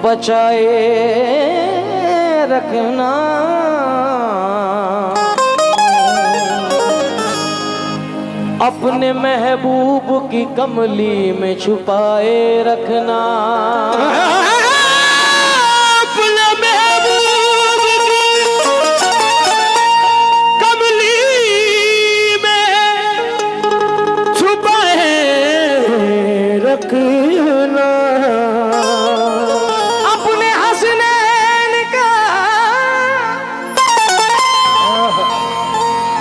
बचाए रखना, अपने महबूब की कमली में छुपाए रखना। अपने महबूब की कमली में छुपाए रखना, अपने हसनैन का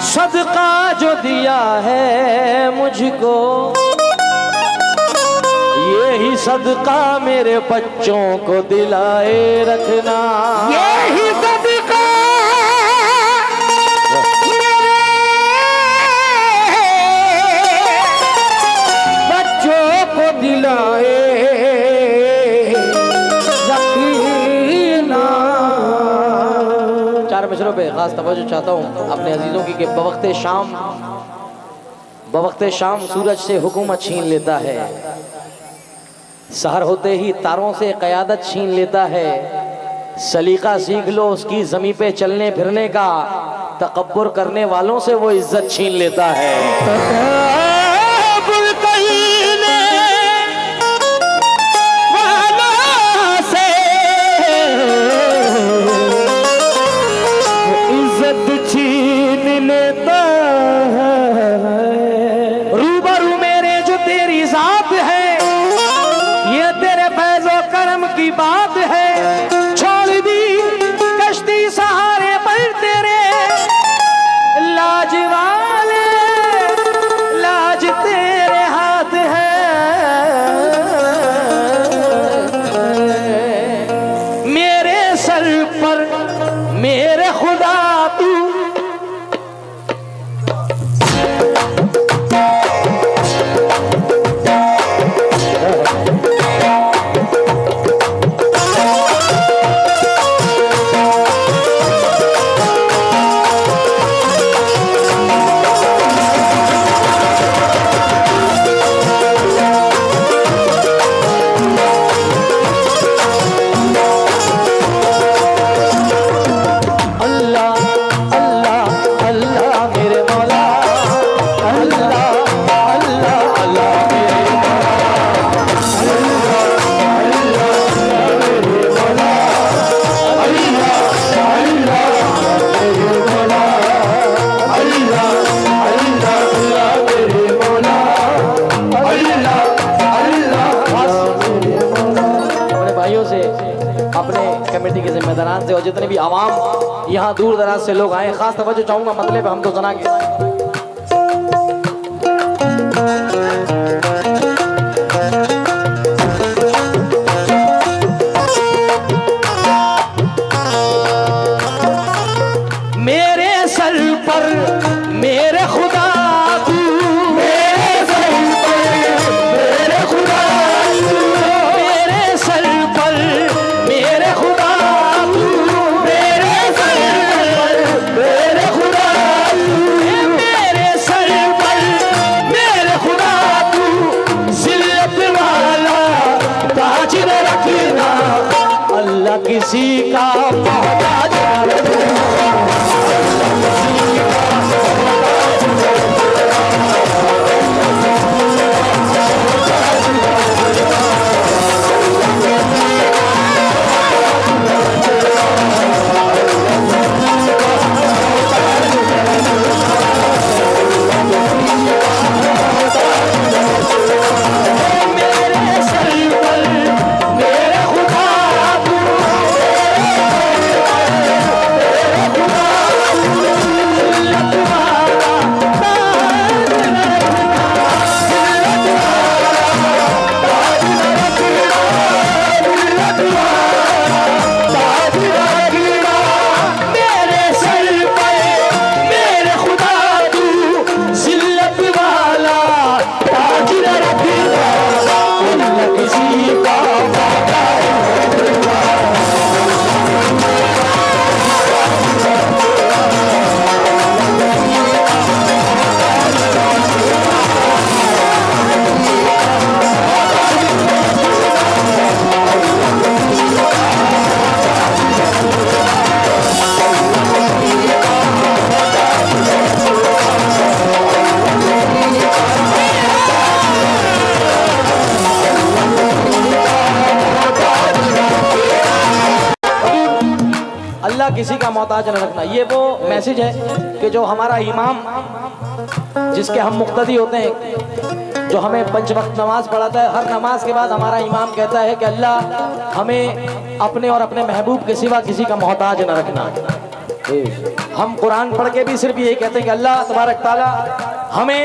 सदका जो दिया है मुझको, यही सदका मेरे बच्चों को दिलाए रखना। यही सदका बच्चों को दिलाए रखना। चार मिसरों पे खास तवज्जो चाहता हूँ अपने अजीजों की कि बवक्ते शाम सूरज से हुकूमत छीन लेता है, सहर होते ही तारों से क़यादत छीन लेता है। सलीका सीख लो उसकी ज़मीं पे चलने फिरने का, तकब्बुर करने वालों से वो इज्जत छीन लेता है। इज्जत छीन लेता है। रूबरू मेरे जो तेरी ज़ात है, ये तेरे फैज़ो करम की बात है। छोड़ दी कश्ती सहारे पर तेरे, लाज वाले लाज तेरे हाथ है। मेरे सर पर मेरे खुदा तू कमेटी के जिम्मेदारान से और जितने भी आवाम यहाँ दूर दराज से लोग आए, खास तवज्जो चाहूंगा मतलब हम तो जना के किसी का मोहताज न रखना। अल्लाह किसी का मोहताज न रखना। ये वो मैसेज है कि जो हमारा इमाम, जिसके हम मुक्तदी होते हैं, जो हमें 5 वक्त नमाज पढ़ाता है, हर नमाज के बाद हमारा इमाम कहता है कि अल्लाह हमें अपने और अपने महबूब के सिवा किसी का मोहताज न रखना। हम कुरान पढ़ के भी सिर्फ यही कहते हैं कि अल्लाह तबारक ताला हमें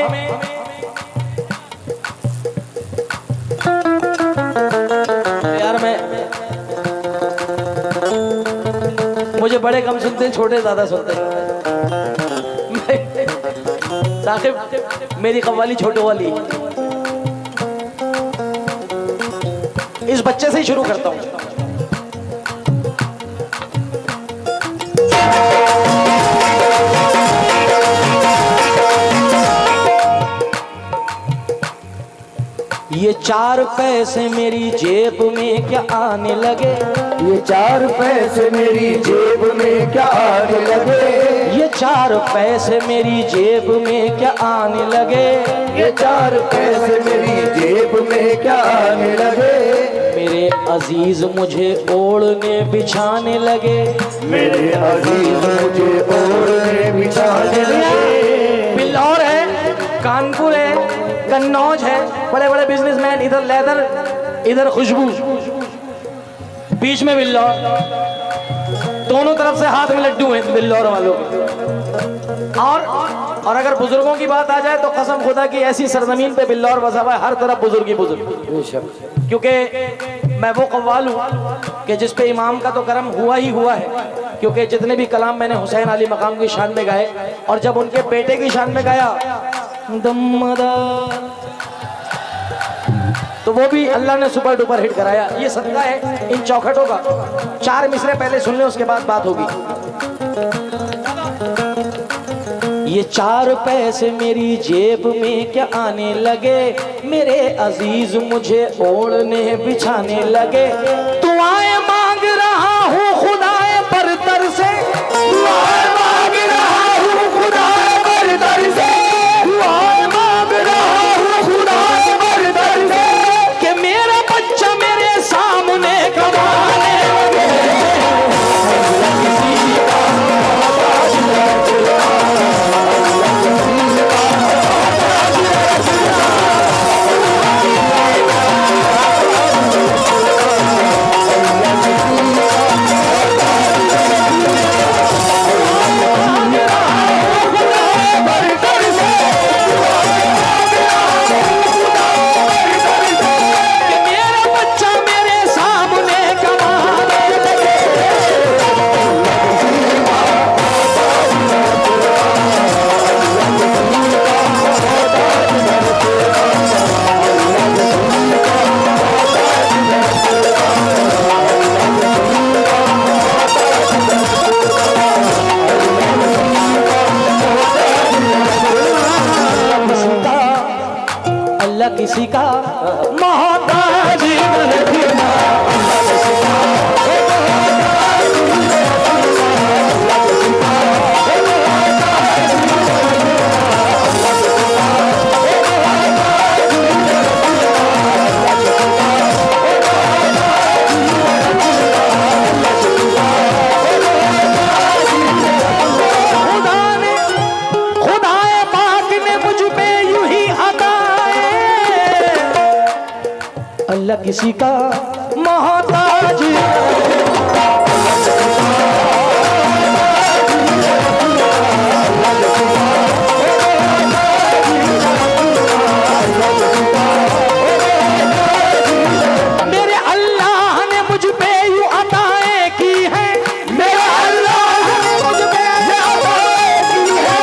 मुझे बड़े कम सुनते हैं, छोटे ज्यादा सुनते हैं। साकिब मेरी कव्वाली छोटे वाली, इस बच्चे से ही शुरू करता हूं। ये 4 पैसे मेरी जेब में क्या आने लगे, ये 4 पैसे मेरी जेब में क्या आने लगे, ये 4 पैसे मेरी जेब में क्या आने लगे, ये 4 पैसे मेरी जेब में क्या आने लगे, मेरे अजीज मुझे ओढ़ने बिछाने लगे, मेरे अजीज मुझे ओढ़ने बिछाने लगे। बिल्लौर है, कानपुर है, कन्नौज है, बड़े बड़े बिजनेसमैन, इधर लेदर इधर खुशबू, बीच में बिल्लौर, दोनों तरफ से हाथ में लड्डू हैं बिल्लौर वालों के। और अगर बुजुर्गों की बात आ जाए तो कसम खुदा की ऐसी सरजमीन पे बिल्लौर बसा हुआ है, हर तरफ बुजुर्ग ही बुजुर्ग। क्योंकि मैं वो कव्वाल हूँ कि जिस पे इमाम का तो करम हुआ ही हुआ है, क्योंकि जितने भी कलाम मैंने हुसैन अली मकाम की शान में गाए और जब उनके बेटे की शान में गाया दमदार, तो वो भी अल्लाह ने सुपर डुपर हिट कराया। ये सदका है इन चौखटों का। 4 मिसरे पहले सुन ले, उसके बाद बात होगी। ये 4 पैसे मेरी जेब में क्या आने लगे, मेरे अजीज मुझे ओढ़ने बिछाने लगे, दुआएं मांग रहा हूँ खुदाए बरतर से, दुआएं मांग रहा हूँ खुदाए बरतर से, दुआएं मांग रहा हूँ खुदाए बरतर से, कि मेरा बच्चा मेरे सामने कमाने लगे। किसी का मोहताज न रखना, किसी का मोहताज मेरे अल्लाह ने मुझ पे यूं अताएं की है मेरे अल्लाह ने मुझ पे यूं अताएं की है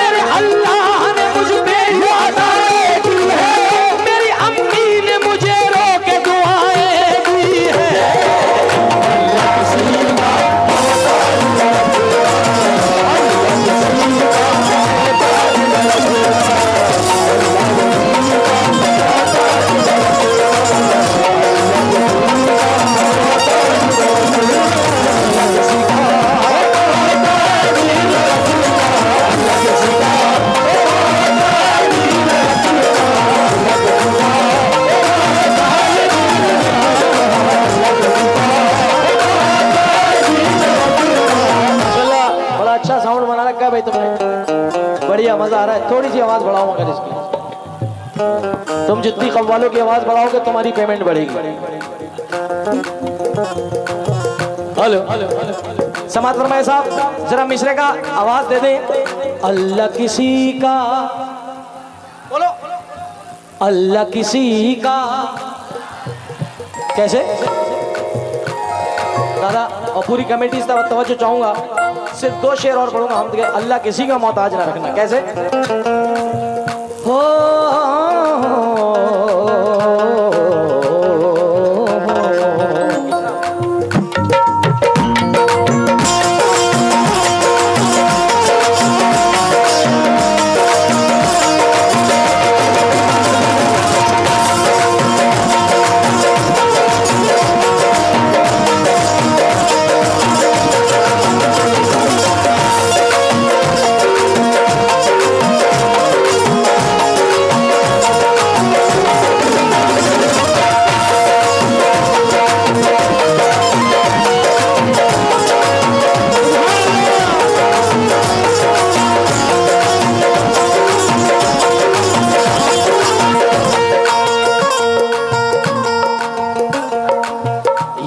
मेरे अल्लाह ने मुझ पे यूं अताएं की है मेरी अम्मी ने मुझे रो के दुआएं दी है अच्छा साउंड बना रखा है भाई तुमने बढ़िया मजा आ रहा है थोड़ी सी आवाज बढ़ाओ मगर इसकी तुम जितनी कव्वालों की आवाज बढ़ाओगे तुम्हारी पेमेंट बढ़ेगी हेलो समाज फरमाए साहब जरा मिश्रे का आवाज दे दें अल्लाह किसी का बोलो अल्लाह किसी का कैसे दादा और पूरी कमेटी इस तरफ तवज्जो चाहूंगा सिर्फ 2 शेर और पढ़ूंगा हम अल्लाह किसी का मोहताज ना रखना कैसे हो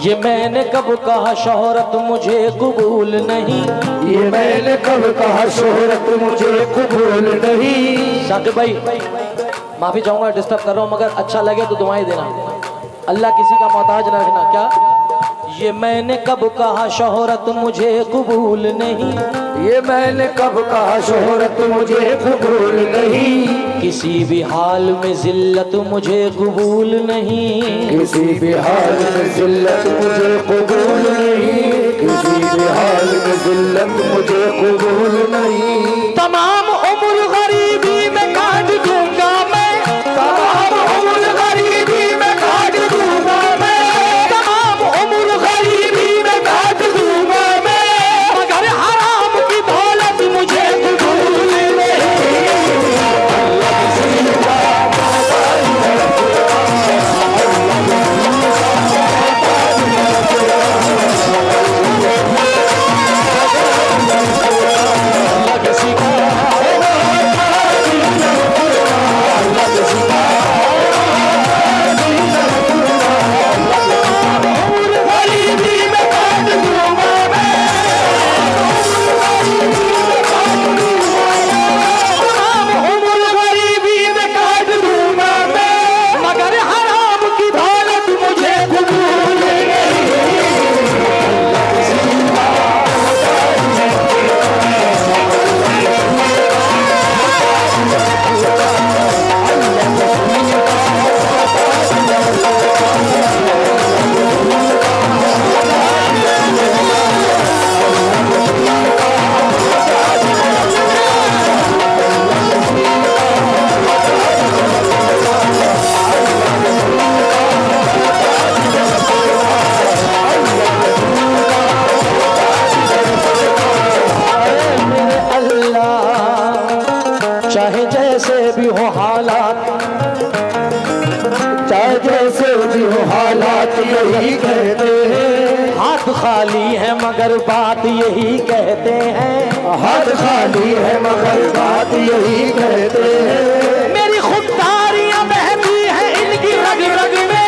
ये मैंने कब कहा शोहरत मुझे कबूल नहीं ये मैंने कब कहा शोहरत मुझे कबूल नहीं साकिब भाई माफी चाहूंगा डिस्टर्ब कर रहा हूं मगर अच्छा लगे तो दुआएं देना अल्लाह किसी का मोहताज न रखना क्या ये मैंने कब कहा शोहरत मुझे कबूल नहीं ये मैंने कब कहा शोहरत मुझे कबूल नहीं किसी भी हाल में जिल्लत मुझे कबूल नहीं किसी भी हाल में जिल्लत मुझे कबूल नहीं किसी भी हाल में जिल्लत मुझे कबूल नहीं तमाम उम्र गरीबी में काट दूंगा मैं तमाम उम्र गरीबी में काट दूंगा मैं तमाम उम्र गरीबी में काट दूंगा मैं मगर हराम की दौलत मुझे कबूल नहीं चाहे जैसे भी हो हालात चाहे जैसे भी हो हालात यही कहते हैं हाथ खाली है मगर बात यही कहते हैं हाथ खाली है मगर बात यही कहते हैं मेरी खुददारियां बहती हैं इनकी रग रग में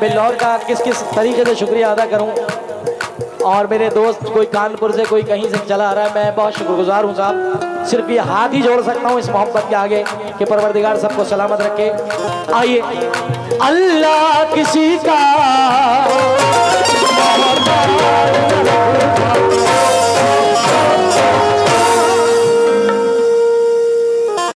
बिल्लौर का किस किस तरीके से शुक्रिया अदा करूं। और मेरे दोस्त कोई कानपुर से, कोई कहीं से चला आ रहा है, मैं बहुत शुक्रगुजार हूं साहब। सिर्फ ये हाथ ही जोड़ सकता हूं इस मोहब्बत के आगे कि परवरदिगार सबको सलामत रखे। आइए। अल्लाह किसी का